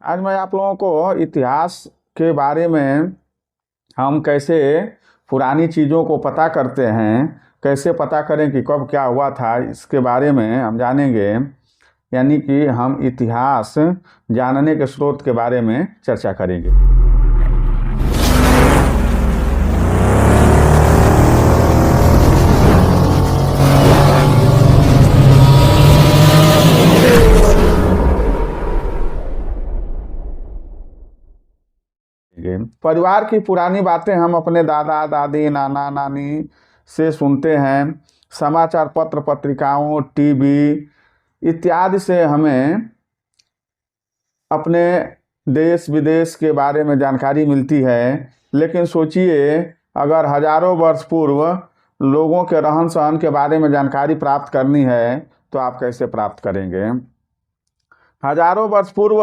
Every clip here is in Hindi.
आज मैं आप लोगों को इतिहास के बारे में हम कैसे पुरानी चीज़ों को पता करते हैं, कैसे पता करें कि कब क्या हुआ था, इसके बारे में हम जानेंगे। यानी कि हम इतिहास जानने के स्रोत के बारे में चर्चा करेंगे। परिवार की पुरानी बातें हम अपने दादा दादी नाना नानी से सुनते हैं। समाचार पत्र पत्रिकाओं टीवी इत्यादि से हमें अपने देश विदेश के बारे में जानकारी मिलती है। लेकिन सोचिए, अगर हजारों वर्ष पूर्व लोगों के रहन सहन के बारे में जानकारी प्राप्त करनी है तो आप कैसे प्राप्त करेंगे? हजारों वर्ष पूर्व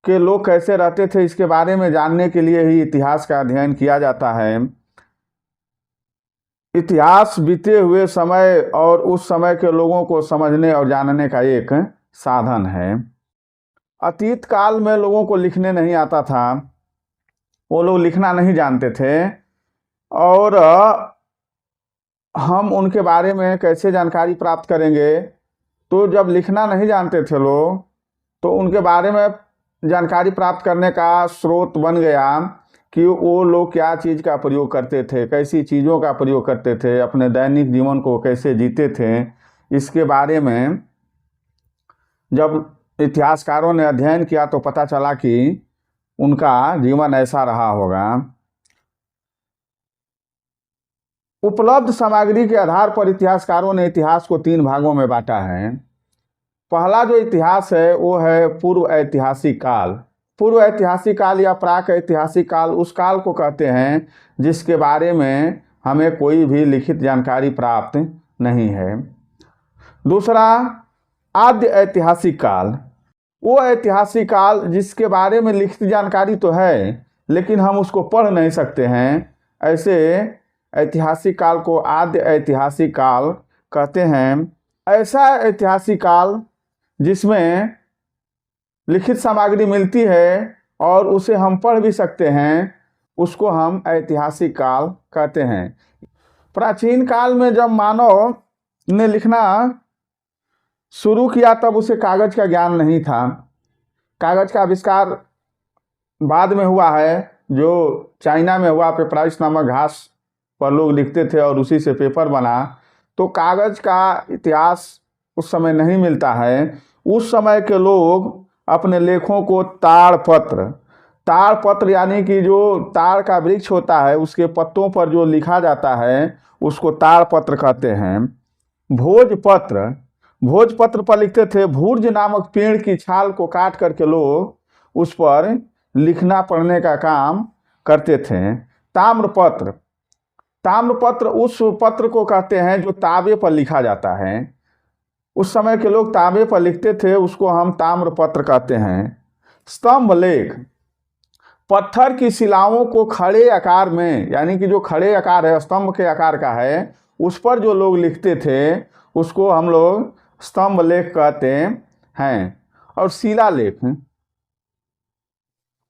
के लोग कैसे रहते थे, इसके बारे में जानने के लिए ही इतिहास का अध्ययन किया जाता है। इतिहास बीते हुए समय और उस समय के लोगों को समझने और जानने का एक साधन है। अतीत काल में लोगों को लिखने नहीं आता था, वो लोग लिखना नहीं जानते थे, और हम उनके बारे में कैसे जानकारी प्राप्त करेंगे? तो जब लिखना नहीं जानते थे लोग, तो उनके बारे में जानकारी प्राप्त करने का स्रोत बन गया कि वो लोग क्या चीज़ का प्रयोग करते थे, कैसी चीज़ों का प्रयोग करते थे, अपने दैनिक जीवन को कैसे जीते थे। इसके बारे में जब इतिहासकारों ने अध्ययन किया तो पता चला कि उनका जीवन ऐसा रहा होगा। उपलब्ध सामग्री के आधार पर इतिहासकारों ने इतिहास को 3 भागों में बांटा है। पहला जो इतिहास है वो है पूर्व ऐतिहासिक काल। पूर्व ऐतिहासिक काल या प्राक ऐतिहासिक काल उस काल को कहते हैं जिसके बारे में हमें कोई भी लिखित जानकारी प्राप्त नहीं है। दूसरा आद्य ऐतिहासिक काल, वो ऐतिहासिक काल जिसके बारे में लिखित जानकारी तो है लेकिन हम उसको पढ़ नहीं सकते हैं। ऐसे ऐतिहासिक काल को आद्य ऐतिहासिक काल कहते हैं। ऐसा ऐतिहासिक काल जिसमें लिखित सामग्री मिलती है और उसे हम पढ़ भी सकते हैं, उसको हम ऐतिहासिक काल कहते हैं। प्राचीन काल में जब मानव ने लिखना शुरू किया तब उसे कागज का ज्ञान नहीं था। कागज का आविष्कार बाद में हुआ है, जो चाइना में हुआ। पेपराइस नामक घास पर लोग लिखते थे और उसी से पेपर बना। तो कागज का इतिहास उस समय नहीं मिलता है। उस समय के लोग अपने लेखों को ताड़ पत्र यानी कि जो ताड़ का वृक्ष होता है उसके पत्तों पर जो लिखा जाता है उसको ताड़ पत्र कहते हैं। भोजपत्र पर लिखते थे। भूर्ज नामक पेड़ की छाल को काट करके लोग उस पर लिखना पढ़ने का काम करते थे। ताम्रपत्र उस पत्र को कहते हैं जो तांबे पर लिखा जाता है। उस समय के लोग तांबे पर लिखते थे, उसको हम ताम्रपत्र कहते हैं। स्तंभ लेख, पत्थर की शिलाओं को खड़े आकार में, यानी कि जो खड़े आकार है स्तंभ के आकार का है, उस पर जो लोग लिखते थे उसको हम लोग स्तंभ लेख कहते हैं। और शिलालेख,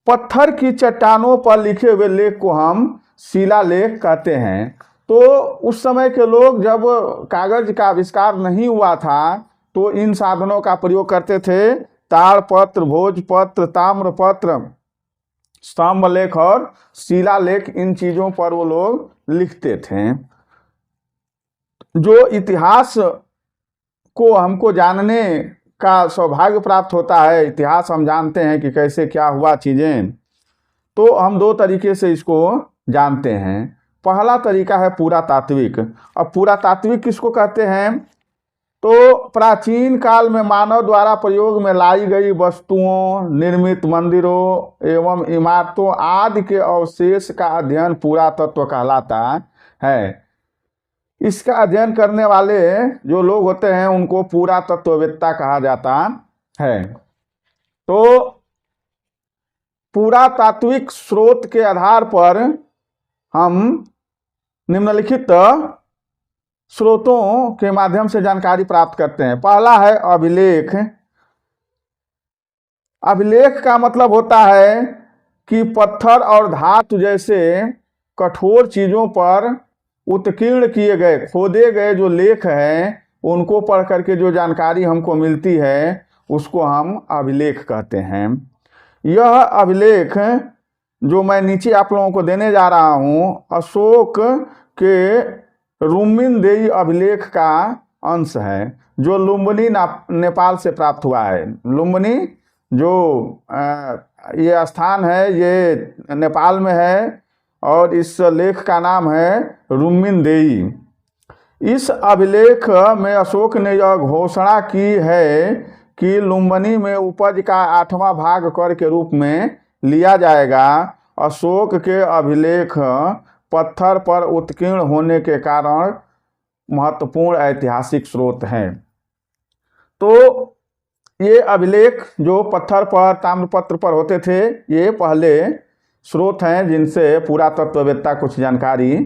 पत्थर की चट्टानों पर लिखे हुए लेख को हम शिलालेख कहते हैं। तो उस समय के लोग जब कागज का आविष्कार नहीं हुआ था तो इन साधनों का प्रयोग करते थे। ताड़पत्र, भोजपत्र, ताम्रपत्र, स्तंभ लेख और शिलालेख, इन चीजों पर वो लोग लिखते थे। जो इतिहास को हमको जानने का सौभाग्य प्राप्त होता है, इतिहास हम जानते हैं कि कैसे क्या हुआ चीजें, तो हम 2 तरीके से इसको जानते हैं। पहला तरीका है पुरातात्विक। अब पुरातात्विक किसको कहते हैं? तो प्राचीन काल में मानव द्वारा प्रयोग में लाई गई वस्तुओं, निर्मित मंदिरों एवं इमारतों आदि के अवशेष का अध्ययन पुरातत्व कहलाता है। इसका अध्ययन करने वाले जो लोग होते हैं उनको पुरातत्ववेत्ता कहा जाता है। तो पुरातात्विक स्रोत के आधार पर हम निम्नलिखित स्रोतों के माध्यम से जानकारी प्राप्त करते हैं। पहला है अभिलेख। अभिलेख का मतलब होता है कि पत्थर और धातु जैसे कठोर चीजों पर उत्कीर्ण किए गए, खोदे गए जो लेख हैं, उनको पढ़ करके जो जानकारी हमको मिलती है उसको हम अभिलेख कहते हैं। यह अभिलेख जो मैं नीचे आप लोगों को देने जा रहा हूँ, अशोक के रुम्मिनदेई अभिलेख का अंश है, जो लुम्बिनी नेपाल से प्राप्त हुआ है। लुम्बिनी जो ये स्थान है, ये नेपाल में है और इस लेख का नाम है रुम्मिनदेई। इस अभिलेख में अशोक ने यह घोषणा की है कि लुम्बिनी में उपज का 8वां भाग कर के रूप में लिया जाएगा। अशोक के अभिलेख पत्थर पर उत्कीर्ण होने के कारण महत्वपूर्ण ऐतिहासिक स्रोत हैं। तो ये अभिलेख जो पत्थर पर, ताम्रपत्र पर होते थे, ये पहले स्रोत हैं जिनसे पुरातत्ववेत्ता कुछ जानकारी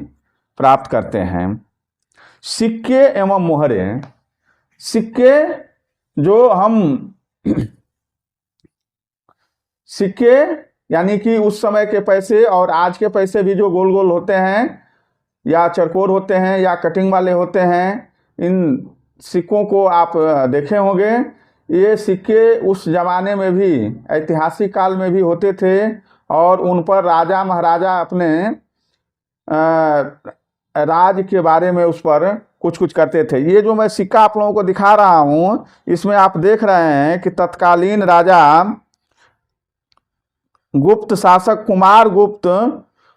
प्राप्त करते हैं। सिक्के एवं मोहरे। सिक्के जो हम सिक्के यानी कि उस समय के पैसे और आज के पैसे भी जो गोल गोल होते हैं या चरकोर होते हैं या कटिंग वाले होते हैं, इन सिक्कों को आप देखे होंगे। ये सिक्के उस जमाने में भी, ऐतिहासिक काल में भी होते थे और उन पर राजा महाराजा अपने राज के बारे में उस पर कुछ कुछ करते थे। ये जो मैं सिक्का आप लोगों को दिखा रहा हूँ, इसमें आप देख रहे हैं कि तत्कालीन राजा गुप्त शासक कुमार गुप्त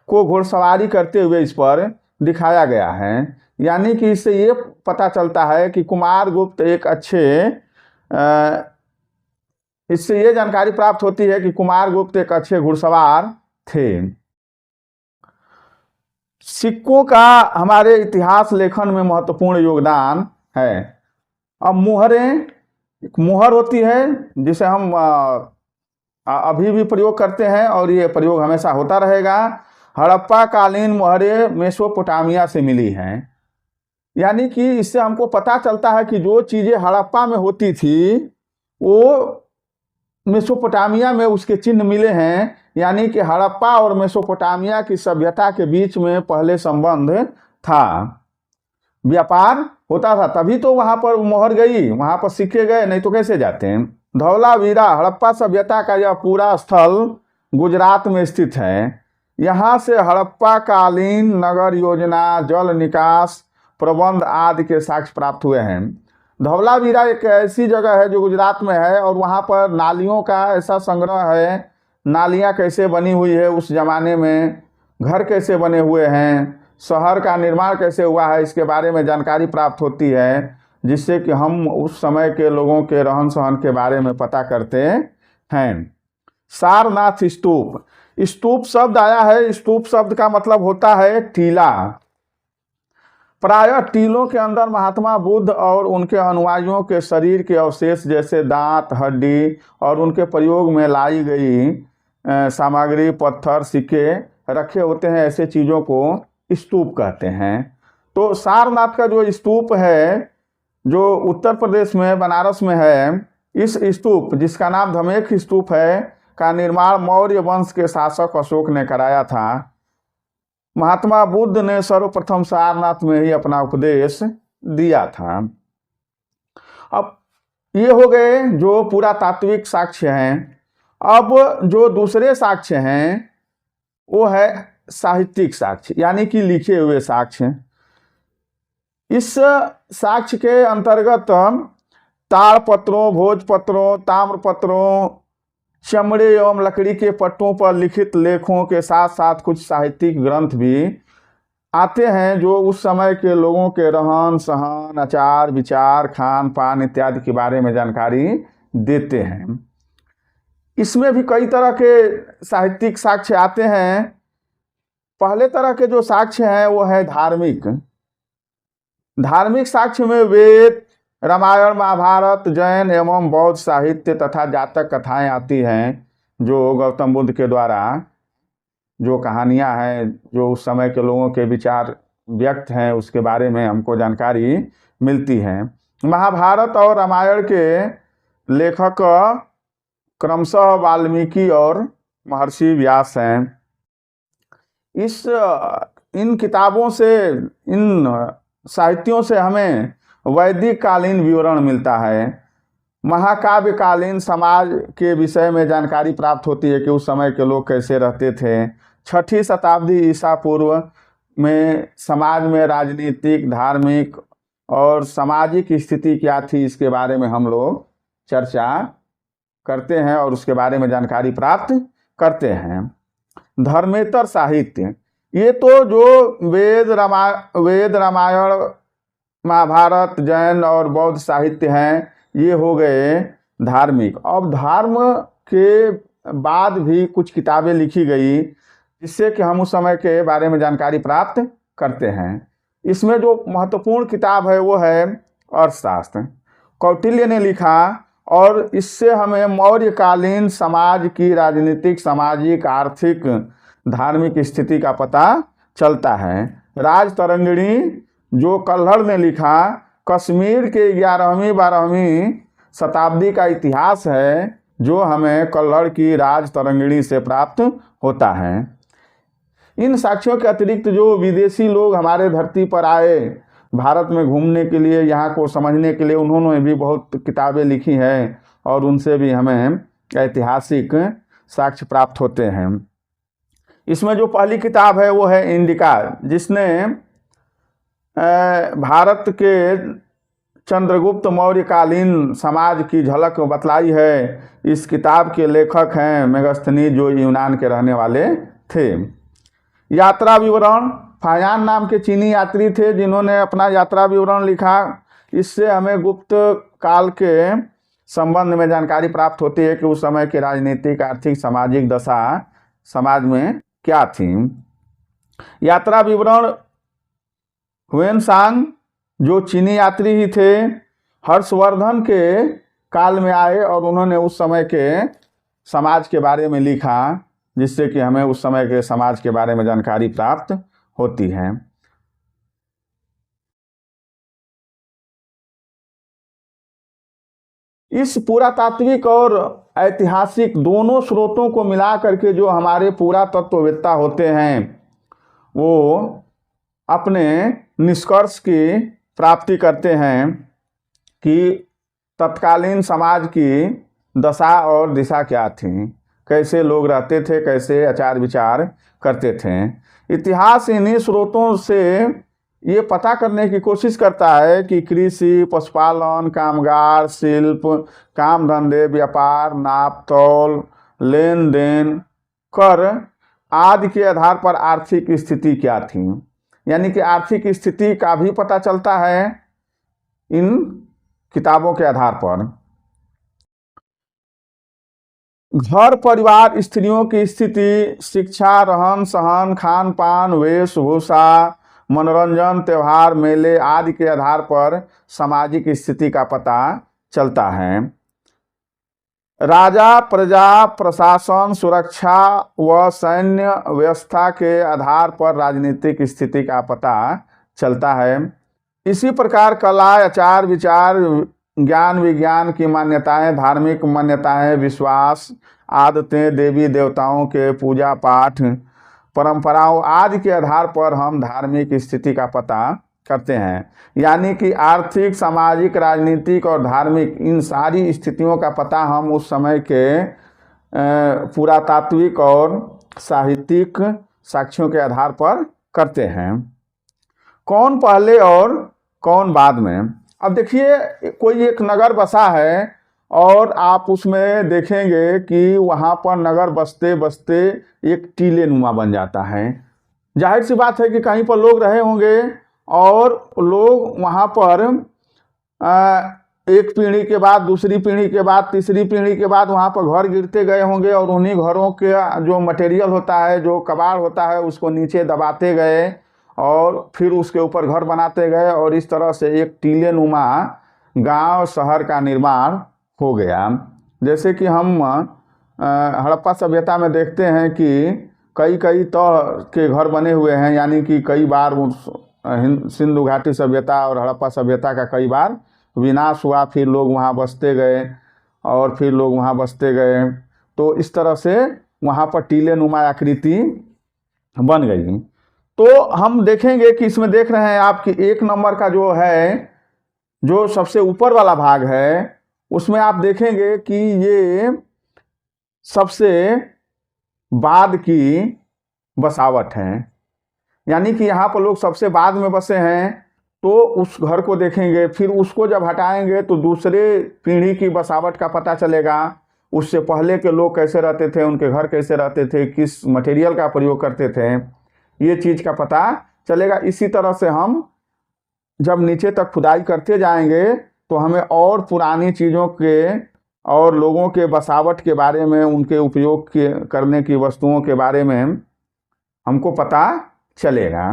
को घुड़सवारी करते हुए इस पर दिखाया गया है। यानी कि इससे ये पता चलता है कि कुमार गुप्त एक अच्छे, इससे ये जानकारी प्राप्त होती है कि कुमार गुप्त एक अच्छे घुड़सवार थे। सिक्कों का हमारे इतिहास लेखन में महत्वपूर्ण योगदान है। अब मोहरें, मोहर होती है जिसे हम अभी भी प्रयोग करते हैं और ये प्रयोग हमेशा होता रहेगा। हड़प्पा कालीन मोहरें मेसोपोटामिया से मिली हैं। यानी कि इससे हमको पता चलता है कि जो चीज़ें हड़प्पा में होती थी वो मेसोपोटामिया में उसके चिन्ह मिले हैं। यानी कि हड़प्पा और मेसोपोटामिया की सभ्यता के बीच में पहले संबंध था, व्यापार होता था, तभी तो वहाँ पर मोहर गई, वहाँ पर सिक्के गए, नहीं तो कैसे जाते हैं। धौलावीरा, हड़प्पा सभ्यता का यह पूरा स्थल गुजरात में स्थित है। यहाँ से हड़प्पा कालीन नगर योजना, जल निकास प्रबंध आदि के साक्ष्य प्राप्त हुए हैं। धौलावीरा एक ऐसी जगह है जो गुजरात में है और वहाँ पर नालियों का ऐसा संग्रह है, नालियाँ कैसे बनी हुई है उस जमाने में, घर कैसे बने हुए हैं, शहर का निर्माण कैसे हुआ है, इसके बारे में जानकारी प्राप्त होती है, जिससे कि हम उस समय के लोगों के रहन सहन के बारे में पता करते हैं। सारनाथ स्तूप। स्तूप शब्द आया है, स्तूप शब्द का मतलब होता है टीला। प्रायः टीलों के अंदर महात्मा बुद्ध और उनके अनुयायियों के शरीर के अवशेष जैसे दांत, हड्डी और उनके प्रयोग में लाई गई सामग्री, पत्थर, सिक्के रखे होते हैं। ऐसे चीज़ों को स्तूप कहते हैं। तो सारनाथ का जो स्तूप है, जो उत्तर प्रदेश में बनारस में है, इस स्तूप जिसका नाम धमेख स्तूप है का निर्माण मौर्य वंश के शासक अशोक ने कराया था। महात्मा बुद्ध ने सर्वप्रथम सारनाथ में ही अपना उपदेश दिया था। अब ये हो गए जो पुरातात्विक साक्ष्य हैं। अब जो दूसरे साक्ष्य हैं वो है साहित्यिक साक्ष्य, यानी कि लिखे हुए साक्ष्य। इस साक्ष्य के अंतर्गत ताड़पत्रों, भोजपत्रों, ताम्रपत्रों, चमड़े एवं लकड़ी के पट्टों पर लिखित लेखों के साथ साथ कुछ साहित्यिक ग्रंथ भी आते हैं जो उस समय के लोगों के रहन सहन, आचार विचार, खान पान इत्यादि के बारे में जानकारी देते हैं। इसमें भी कई तरह के साहित्यिक साक्ष्य आते हैं। पहले तरह के जो साक्ष्य हैं वो है धार्मिक। धार्मिक साक्ष्य में वेद, रामायण, महाभारत, जैन एवं बौद्ध साहित्य तथा जातक कथाएं आती हैं, जो गौतम बुद्ध के द्वारा जो कहानियां हैं, जो उस समय के लोगों के विचार व्यक्त हैं, उसके बारे में हमको जानकारी मिलती है। महाभारत और रामायण के लेखक क्रमशः वाल्मीकि और महर्षि व्यास हैं। इन किताबों से, इन साहित्यों से हमें वैदिक कालीन विवरण मिलता है। महाकाव्य कालीन समाज के विषय में जानकारी प्राप्त होती है कि उस समय के लोग कैसे रहते थे। 6ठी शताब्दी ईसा पूर्व में समाज में राजनीतिक, धार्मिक और सामाजिक स्थिति क्या थी, इसके बारे में हम लोग चर्चा करते हैं और उसके बारे में जानकारी प्राप्त करते हैं। धर्मेतर साहित्य, ये तो जो वेद, रामायण, महाभारत, जैन और बौद्ध साहित्य हैं, ये हो गए धार्मिक। अब धर्म के बाद भी कुछ किताबें लिखी गई जिससे कि हम उस समय के बारे में जानकारी प्राप्त करते हैं। इसमें जो महत्वपूर्ण किताब है वो है अर्थशास्त्र, कौटिल्य ने लिखा, और इससे हमें मौर्यकालीन समाज की राजनीतिक, सामाजिक, आर्थिक, धार्मिक स्थिति का पता चलता है। राजतरंगिणी जो कल्हड़ ने लिखा, कश्मीर के 11वीं 12वीं शताब्दी का इतिहास है जो हमें कल्हड़ की राजतरंगिणी से प्राप्त होता है। इन साक्ष्यों के अतिरिक्त जो विदेशी लोग हमारे धरती पर आए भारत में घूमने के लिए, यहाँ को समझने के लिए, उन्होंने भी बहुत किताबें लिखी हैं और उनसे भी हमें ऐतिहासिक साक्ष्य प्राप्त होते हैं। इसमें जो पहली किताब है वो है इंडिका, जिसने भारत के चंद्रगुप्त मौर्यकालीन समाज की झलक बतलाई है। इस किताब के लेखक हैं मेगस्थनीज, जो यूनान के रहने वाले थे। यात्रा विवरण, फायान नाम के चीनी यात्री थे जिन्होंने अपना यात्रा विवरण लिखा। इससे हमें गुप्त काल के संबंध में जानकारी प्राप्त होती है कि उस समय की राजनीतिक, आर्थिक, सामाजिक दशा समाज में क्या थी। यात्रा विवरण हुएनसांग, जो चीनी यात्री ही थे, हर्षवर्धन के काल में आए और उन्होंने उस समय के समाज के बारे में लिखा, जिससे कि हमें उस समय के समाज के बारे में जानकारी प्राप्त होती है। इस पुरातात्विक और ऐतिहासिक दोनों स्रोतों को मिला करके जो हमारे पुरातत्ववेत्ता होते हैं वो अपने निष्कर्ष की प्राप्ति करते हैं कि तत्कालीन समाज की दशा और दिशा क्या थी, कैसे लोग रहते थे, कैसे आचार विचार करते थे। इतिहास इन्हीं स्रोतों से ये पता करने की कोशिश करता है कि कृषि, पशुपालन, कामगार, शिल्प, काम धंधे, व्यापार, नाप तौल, लेन देन, कर आदि के आधार पर आर्थिक स्थिति क्या थी। यानी कि आर्थिक स्थिति का भी पता चलता है इन किताबों के आधार पर। घर परिवार, स्त्रियों की स्थिति, शिक्षा, रहन सहन, खान पान, वेशभूषा, मनोरंजन, त्यौहार, मेले आदि के आधार पर सामाजिक स्थिति का पता चलता है। राजा, प्रजा, प्रशासन, सुरक्षा व सैन्य व्यवस्था के आधार पर राजनीतिक स्थिति का पता चलता है। इसी प्रकार कला, आचार विचार, ज्ञान विज्ञान की मान्यताएं, धार्मिक मान्यताएं, विश्वास, आदतें, देवी देवताओं के पूजा पाठ, परंपराओं आदि के आधार पर हम धार्मिक स्थिति का पता करते हैं। यानी कि आर्थिक, सामाजिक, राजनीतिक और धार्मिक इन सारी स्थितियों का पता हम उस समय के पुरातात्विक और साहित्यिक साक्ष्यों के आधार पर करते हैं। कौन पहले और कौन बाद में। अब देखिए, कोई एक नगर बसा है और आप उसमें देखेंगे कि वहाँ पर नगर बसते बसते एक टीले नुमा बन जाता है। जाहिर सी बात है कि कहीं पर लोग रहे होंगे और लोग वहाँ पर एक पीढ़ी के बाद, दूसरी पीढ़ी के बाद, तीसरी पीढ़ी के बाद वहाँ पर घर गिरते गए होंगे और उन्हीं घरों के जो मटेरियल होता है, जो कबाड़ होता है, उसको नीचे दबाते गए और फिर उसके ऊपर घर बनाते गए और इस तरह से एक टीले नुमा गांव शहर का निर्माण हो गया। जैसे कि हम हड़प्पा सभ्यता में देखते हैं कि कई कई तह के घर बने हुए हैं, यानी कि कई बार सिंधु घाटी सभ्यता और हड़प्पा सभ्यता का कई बार विनाश हुआ, फिर लोग वहाँ बसते गए और फिर लोग वहाँ बसते गए, तो इस तरह से वहाँ पर टीले नुमा आकृति बन गई। तो हम देखेंगे कि इसमें देख रहे हैं आप कि 1 नंबर का जो है, जो सबसे ऊपर वाला भाग है, उसमें आप देखेंगे कि ये सबसे बाद की बसावट है, यानी कि यहाँ पर लोग सबसे बाद में बसे हैं। तो उस घर को देखेंगे, फिर उसको जब हटाएंगे तो दूसरे पीढ़ी की बसावट का पता चलेगा, उससे पहले के लोग कैसे रहते थे, उनके घर कैसे रहते थे, किस मटेरियल का प्रयोग करते थे, ये चीज़ का पता चलेगा। इसी तरह से हम जब नीचे तक खुदाई करते जाएंगे तो हमें और पुरानी चीज़ों के और लोगों के बसावट के बारे में, उनके उपयोग के करने की वस्तुओं के बारे में हमको पता चलेगा।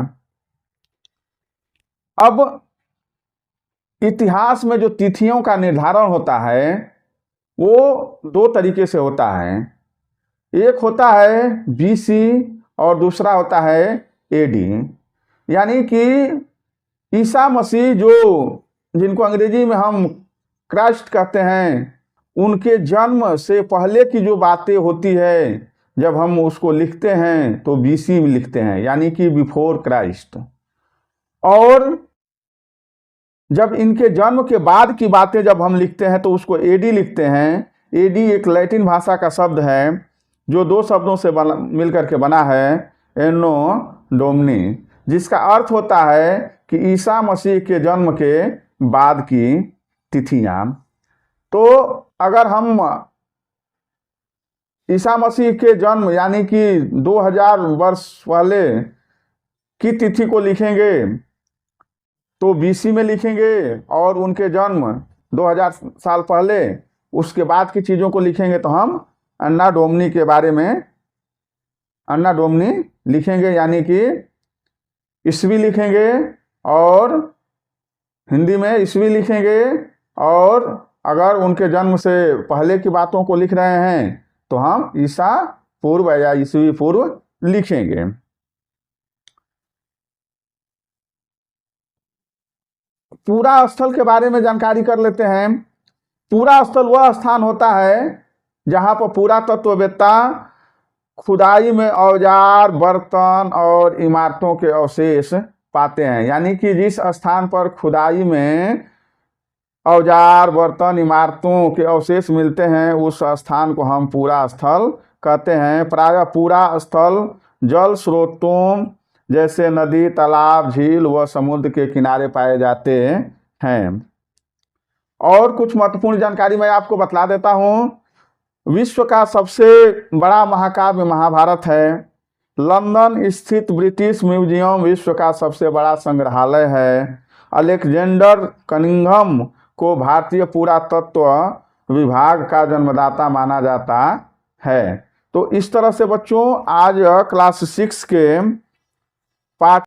अब इतिहास में जो तिथियों का निर्धारण होता है वो 2 तरीके से होता है। एक होता है बीसी और दूसरा होता है एडी, यानी कि ईसा मसीह, जो जिनको अंग्रेजी में हम क्राइस्ट कहते हैं, उनके जन्म से पहले की जो बातें होती है, जब हम उसको लिखते हैं तो बीसी में लिखते हैं, यानी कि बिफोर क्राइस्ट। और जब इनके जन्म के बाद की बातें जब हम लिखते हैं तो उसको एडी लिखते हैं। एडी एक लैटिन भाषा का शब्द है जो 2 शब्दों से मिलकर के बना है, एनो डोमनी, जिसका अर्थ होता है कि ईसा मसीह के जन्म के बाद की तिथियां। तो अगर हम ईसा मसीह के जन्म यानी कि 2000 वर्ष पहले की तिथि को लिखेंगे तो बीसी में लिखेंगे, और उनके जन्म 2000 साल पहले उसके बाद की चीज़ों को लिखेंगे तो हम अन्ना डोमनी के बारे में अन्ना डोमनी लिखेंगे, यानी कि ईस्वी लिखेंगे, और हिंदी में ईस्वी लिखेंगे। और अगर उनके जन्म से पहले की बातों को लिख रहे हैं तो हम ईसा पूर्व या ईस्वी पूर्व लिखेंगे। पूरा स्थल के बारे में जानकारी कर लेते हैं। पूरा स्थल वह स्थान होता है जहाँ पर पुरातत्ववेत्ता खुदाई में औजार, बर्तन और इमारतों के अवशेष पाते हैं, यानी कि जिस स्थान पर खुदाई में औजार, बर्तन, इमारतों के अवशेष मिलते हैं उस स्थान को हम पूरा स्थल कहते हैं। प्रायः पूरा स्थल जल स्रोतों जैसे नदी, तालाब, झील व समुद्र के किनारे पाए जाते हैं। और कुछ महत्वपूर्ण जानकारी मैं आपको बतला देता हूँ। विश्व का सबसे बड़ा महाकाव्य महाभारत है। लंदन स्थित ब्रिटिश म्यूजियम विश्व का सबसे बड़ा संग्रहालय है। अलेक्जेंडर कनिंघम को भारतीय पुरातत्व विभाग का जन्मदाता माना जाता है। तो इस तरह से बच्चों आज क्लास 6 के पाठ